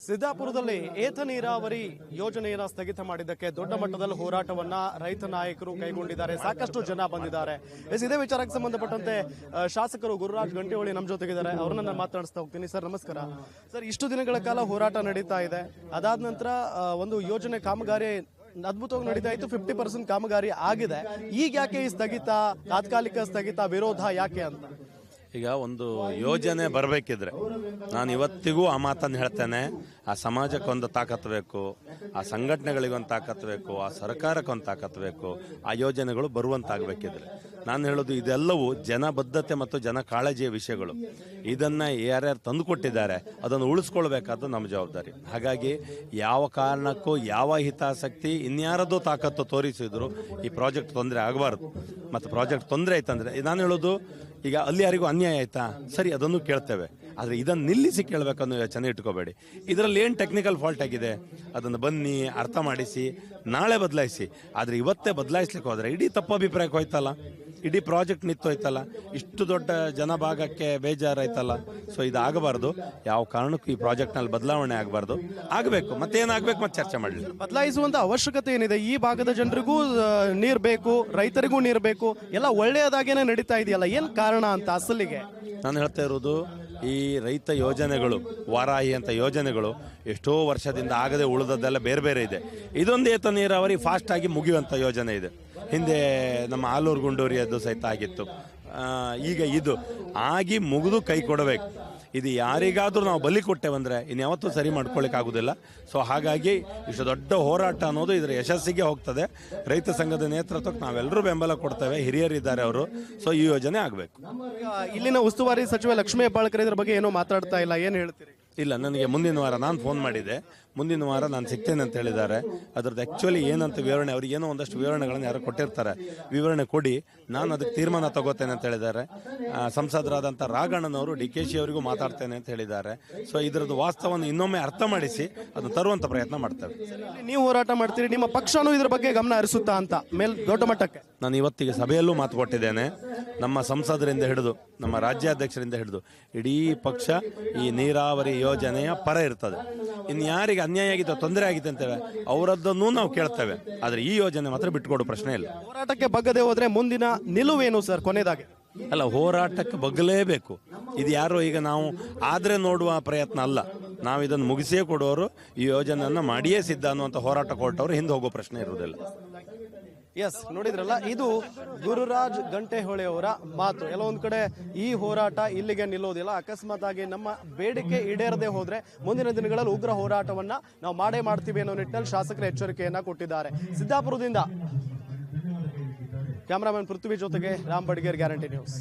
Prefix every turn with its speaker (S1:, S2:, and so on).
S1: ಸಿದ್ದಾಪುರದಲ್ಲಿ ಏತ ನೀರಾವರಿ ಯೋಜನೆಯನ್ನು ಸ್ಥಗಿತ ಮಾಡಿದ್ದಕ್ಕೆ ದೊಡ್ಡ ಮಟ್ಟದಲ್ಲಿ ಹೋರಾಟವನ್ನ ರೈತ ನಾಯಕರು ಕೈಗೊಂಡಿದ್ದಾರೆ. ಸಾಕಷ್ಟು ಜನ ಬಂದಿದ್ದಾರೆ. ಇದೇ ವಿಚಾರಕ್ಕೆ ಸಂಬಂಧಪಟ್ಟಂತೆ ಶಾಸಕರು ಗುರುರಾಜ್ ಗಂಟೆಹೊಳಿ ನಮ್ಮ ಜೊತೆಗಿದ್ದಾರೆ. ಅವ್ರನ್ನ ನಾನು ಮಾತನಾಡಿಸ್ತಾ ಹೋಗ್ತೀನಿ. ಸರ್ ನಮಸ್ಕಾರ. ಸರ್, ಇಷ್ಟು ದಿನಗಳ ಕಾಲ ಹೋರಾಟ ನಡೀತಾ ಇದೆ. ಅದಾದ ನಂತರ ಒಂದು ಯೋಜನೆ ಕಾಮಗಾರಿ ಅದ್ಭುತವಾಗಿ ನಡೀತಾ ಇತ್ತು. 50% ಕಾಮಗಾರಿ ಆಗಿದೆ. ಈಗ ಯಾಕೆ ಈ ಸ್ಥಗಿತ, ತಾತ್ಕಾಲಿಕ ಸ್ಥಗಿತ, ವಿರೋಧ ಯಾಕೆ ಅಂತ?
S2: ಈಗ ಒಂದು ಯೋಜನೆ ಬರಬೇಕಿದ್ರೆ ನಾನು ಇವತ್ತಿಗೂ ಆ ಮಾತನ್ನು ಹೇಳ್ತೇನೆ. ಆ ಸಮಾಜಕ್ಕೊಂದು ತಾಕತ್ತು ಬೇಕು, ಆ ಸಂಘಟನೆಗಳಿಗೊಂದು ತಾಕತ್ತು ಬೇಕು, ಆ ಸರ್ಕಾರಕ್ಕೊಂದು ತಾಕತ್ತು ಬೇಕು. ಆ ಯೋಜನೆಗಳು ಬರುವಂತಾಗಬೇಕಿದ್ರೆ ನಾನು ಹೇಳೋದು ಇದೆಲ್ಲವೂ ಜನಬದ್ಧತೆ ಮತ್ತು ಜನ ಕಾಳಜಿಯ ವಿಷಯಗಳು. ಇದನ್ನು ಯಾರ್ಯಾರು ತಂದುಕೊಟ್ಟಿದ್ದಾರೆ ಅದನ್ನು ಉಳಿಸ್ಕೊಳ್ಬೇಕಾದ್ದು ನಮ್ಮ ಜವಾಬ್ದಾರಿ. ಹಾಗಾಗಿ ಯಾವ ಕಾರಣಕ್ಕೂ ಯಾವ ಹಿತಾಸಕ್ತಿ ಇನ್ಯಾರದೋ ತಾಕತ್ತು ತೋರಿಸಿದ್ರು ಈ ಪ್ರಾಜೆಕ್ಟ್ ತೊಂದರೆ ಆಗಬಾರ್ದು. ಮತ್ತು ಪ್ರಾಜೆಕ್ಟ್ ತೊಂದರೆ ಆಯ್ತಂದ್ರೆ ನಾನು ಹೇಳೋದು, ಈಗ ಅಲ್ಲಿ ಯಾರಿಗೂ ಅನ್ಯಾಯ ಆಯ್ತಾ, ಸರಿ, ಅದನ್ನು ಕೇಳ್ತೇವೆ. ಆದರೆ ಇದನ್ನು ನಿಲ್ಲಿಸಿ ಕೇಳಬೇಕನ್ನೋ ಯೋಚನೆ ಇಟ್ಕೋಬೇಡಿ. ಇದರಲ್ಲಿ ಏನು ಟೆಕ್ನಿಕಲ್ ಫಾಲ್ಟ್ ಆಗಿದೆ ಅದನ್ನು ಬನ್ನಿ ಅರ್ಥ ಮಾಡಿಸಿ ನಾಳೆ ಬದಲಾಯಿಸಿ. ಆದರೆ ಇವತ್ತೇ ಬದಲಾಯಿಸ್ಲಿಕ್ಕೆ ಹೋದರೆ ಇಡೀ ತಪ್ಪು ಅಭಿಪ್ರಾಯಕ್ಕೆ ಹೋಯ್ತಲ್ಲ, ಇಡೀ ಪ್ರಾಜೆಕ್ಟ್ ನಿಂತೋಯ್ತಲ್ಲ, ಇಷ್ಟು ದೊಡ್ಡ ಜನಭಾಗಕ್ಕೆ ಬೇಜಾರಾಯ್ತಲ್ಲ. ಸೊ ಇದಾಗಬಾರ್ದು. ಯಾವ ಕಾರಣಕ್ಕೂ ಈ ಪ್ರಾಜೆಕ್ಟ್ನಲ್ಲಿ ಬದಲಾವಣೆ ಆಗಬಾರ್ದು. ಆಗಬೇಕು, ಮತ್ತೇನಾಗಬೇಕು ಮತ್ತೆ ಚರ್ಚೆ ಮಾಡಲಿ.
S1: ಬದಲಾಯಿಸುವಂತ ಅವಶ್ಯಕತೆ ಏನಿದೆ? ಈ ಭಾಗದ ಜನರಿಗೂ ನೀರು ಬೇಕು, ರೈತರಿಗೂ ನೀರು ಬೇಕು, ಎಲ್ಲ ಒಳ್ಳೆಯದಾಗೇನೆ ನಡೀತಾ ಇದೆಯಲ್ಲ, ಏನು ಕಾರಣ ಅಂತ ಅಸಲಿಗೆ
S2: ನಾನು ಹೇಳ್ತಾ ಇರೋದು, ಈ ರೈತ ಯೋಜನೆಗಳು, ವಾರಾಹಿ ಅಂತ ಯೋಜನೆಗಳು ಎಷ್ಟೋ ವರ್ಷದಿಂದ ಆಗದೆ ಉಳಿದದ್ದೆಲ್ಲ ಬೇರೆ ಬೇರೆ ಇದೆ. ಇದೊಂದು ಏತ ನೀರಾವರಿ ಫಾಸ್ಟ್ ಆಗಿ ಮುಗಿಯುವಂಥ ಯೋಜನೆ ಇದೆ. ಹಿಂದೆ ನಮ್ಮ ಆಲೂರು ಗುಂಡೂರಿಯದ್ದು ಸಹಿತ ಆಗಿತ್ತು. ಈಗ ಇದು ಆಗಿ ಮುಗಿದು ಕೈ ಕೊಡಬೇಕು. ಇದು ಯಾರಿಗಾದರೂ ನಾವು ಬಲಿ ಕೊಟ್ಟೆವಂದರೆ ಇನ್ಯಾವತ್ತೂ ಸರಿ ಮಾಡ್ಕೊಳ್ಳಿಕ್ಕಾಗೋದಿಲ್ಲ. ಸೊ ಹಾಗಾಗಿ ಇಷ್ಟು ದೊಡ್ಡ ಹೋರಾಟ ಅನ್ನೋದು ಇದರ ಯಶಸ್ಸಿಗೆ ಹೋಗ್ತದೆ. ರೈತ ಸಂಘದ ನೇತೃತ್ವಕ್ಕೆ ನಾವೆಲ್ಲರೂ ಬೆಂಬಲ ಕೊಡ್ತೇವೆ. ಹಿರಿಯರಿದ್ದಾರೆ ಅವರು. ಸೊ ಈ ಯೋಜನೆ ಆಗಬೇಕು.
S1: ಇಲ್ಲಿನ ಉಸ್ತುವಾರಿ ಸಚಿವ ಲಕ್ಷ್ಮೀ ಹೆಬ್ಬಾಳ್ಕರ್ ಇದ್ರ ಬಗ್ಗೆ ಏನೋ ಮಾತಾಡ್ತಾ ಇಲ್ಲ, ಏನು ಹೇಳ್ತೀರಿ?
S2: ಇಲ್ಲ, ನನಗೆ ಮುಂದಿನ ವಾರ ನಾನು ಫೋನ್ ಮಾಡಿದ್ದೆ. ಮುಂದಿನ ವಾರ ನಾನು ಸಿಗ್ತೇನೆ ಅಂತ ಹೇಳಿದ್ದಾರೆ. ಅದ್ರದ್ದು ಆ್ಯಕ್ಚುಲಿ ಏನಂತ ವಿವರಣೆ, ಅವ್ರಿಗೆ ಏನೋ ಒಂದಷ್ಟು ವಿವರಣೆಗಳನ್ನು ಯಾರು ಕೊಟ್ಟಿರ್ತಾರೆ, ವಿವರಣೆ ಕೊಡಿ, ನಾನು ಅದಕ್ಕೆ ತೀರ್ಮಾನ ತಗೋತೇನೆ ಅಂತ ಹೇಳಿದ್ದಾರೆ. ಸಂಸದರಾದಂಥ ರಾಘಣ್ಣನವರು DKಶಿ ಅವರಿಗೂ ಮಾತಾಡ್ತೇನೆ ಅಂತ ಹೇಳಿದ್ದಾರೆ. ಸೊ ಇದರದ್ದು ವಾಸ್ತವವನ್ನು ಇನ್ನೊಮ್ಮೆ ಅರ್ಥ ಮಾಡಿಸಿ ಅದನ್ನು ತರುವಂಥ ಪ್ರಯತ್ನ ಮಾಡ್ತೇವೆ.
S1: ನೀವು ಹೋರಾಟ ಮಾಡ್ತೀರಿ, ನಿಮ್ಮ ಪಕ್ಷನೂ ಇದ್ರ ಬಗ್ಗೆ ಗಮನ ಹರಿಸುತ್ತಾ ಅಂತ ದೊಡ್ಡ ಮಟ್ಟಕ್ಕೆ?
S2: ನಾನು ಇವತ್ತಿಗೆ ಸಭೆಯಲ್ಲೂ ಮಾತು ಕೊಟ್ಟಿದ್ದೇನೆ. ನಮ್ಮ ಸಂಸದರಿಂದ ಹಿಡಿದು ನಮ್ಮ ರಾಜ್ಯಾಧ್ಯಕ್ಷರಿಂದ ಹಿಡಿದು ಇಡೀ ಪಕ್ಷ ಈ ನೀರಾವರಿ ಯೋಜನೆಯ ಪರ ಇರ್ತದೆ. ಇನ್ನು ಯಾರಿಗೆ ಅನ್ಯಾಯ ಆಗಿದೆ, ತೊಂದರೆ ಆಗಿದೆ ಅಂತೇಳಿ ಅವರದ್ದನ್ನು ನಾವು ಕೇಳ್ತೇವೆ. ಆದರೆ ಈ ಯೋಜನೆ ಮಾತ್ರ ಬಿಟ್ಟುಕೊಡೋ ಪ್ರಶ್ನೆ ಇಲ್ಲ.
S1: ಹೋರಾಟಕ್ಕೆ ಬಗ್ಗದೆ ಹೋದ್ರೆ ಮುಂದಿನ ನಿಲುವೇನು ಸರ್? ಕೊನೆಯದಾಗಿ
S2: ಅಲ್ಲ, ಹೋರಾಟಕ್ಕೆ ಬಗ್ಗಲೇಬೇಕು. ಇದು ಯಾರು ಈಗ ನಾವು ಆದರೆ ನೋಡುವ ಪ್ರಯತ್ನ ಅಲ್ಲ. ನಾವು ಇದನ್ನು ಮುಗಿಸೇ ಕೊಡೋರು, ಈ ಯೋಜನೆಯನ್ನು ಮಾಡಿಯೇ ಸಿದ್ಧ ಅನ್ನುವಂಥ ಹೋರಾಟ ಕೊಟ್ಟವರು ಹಿಂದೆ ಹೋಗೋ ಪ್ರಶ್ನೆ ಇರುವುದಿಲ್ಲ.
S1: ಎಸ್, ನೋಡಿದ್ರಲ್ಲ, ಇದು ಗುರುರಾಜ್ ಗಂಟೆಹೊಳಿ ಅವರ ಮಾತು. ಎಲ್ಲ ಒಂದ್ ಕಡೆ ಈ ಹೋರಾಟ ಇಲ್ಲಿಗೆ ನಿಲ್ಲೋದಿಲ್ಲ. ಅಕಸ್ಮಾತ್ ಆಗಿ ನಮ್ಮ ಬೇಡಿಕೆ ಈಡೇರದೆ ಹೋದ್ರೆ ಮುಂದಿನ ದಿನಗಳಲ್ಲಿ ಉಗ್ರ ಹೋರಾಟವನ್ನ ನಾವು ಮಾಡೇ ಮಾಡ್ತೀವಿ ಅನ್ನೋ ನಿಟ್ಟಿನಲ್ಲಿ ಶಾಸಕರ ಎಚ್ಚರಿಕೆಯನ್ನ ಕೊಟ್ಟಿದ್ದಾರೆ. ಸಿದ್ದಾಪುರದಿಂದ ಕ್ಯಾಮರಾಮನ್ ಪೃಥ್ವಿ ಜೊತೆಗೆ ರಾಮ್ ಬಡಿಗೇರ್, ಗ್ಯಾರಂಟಿ ನ್ಯೂಸ್.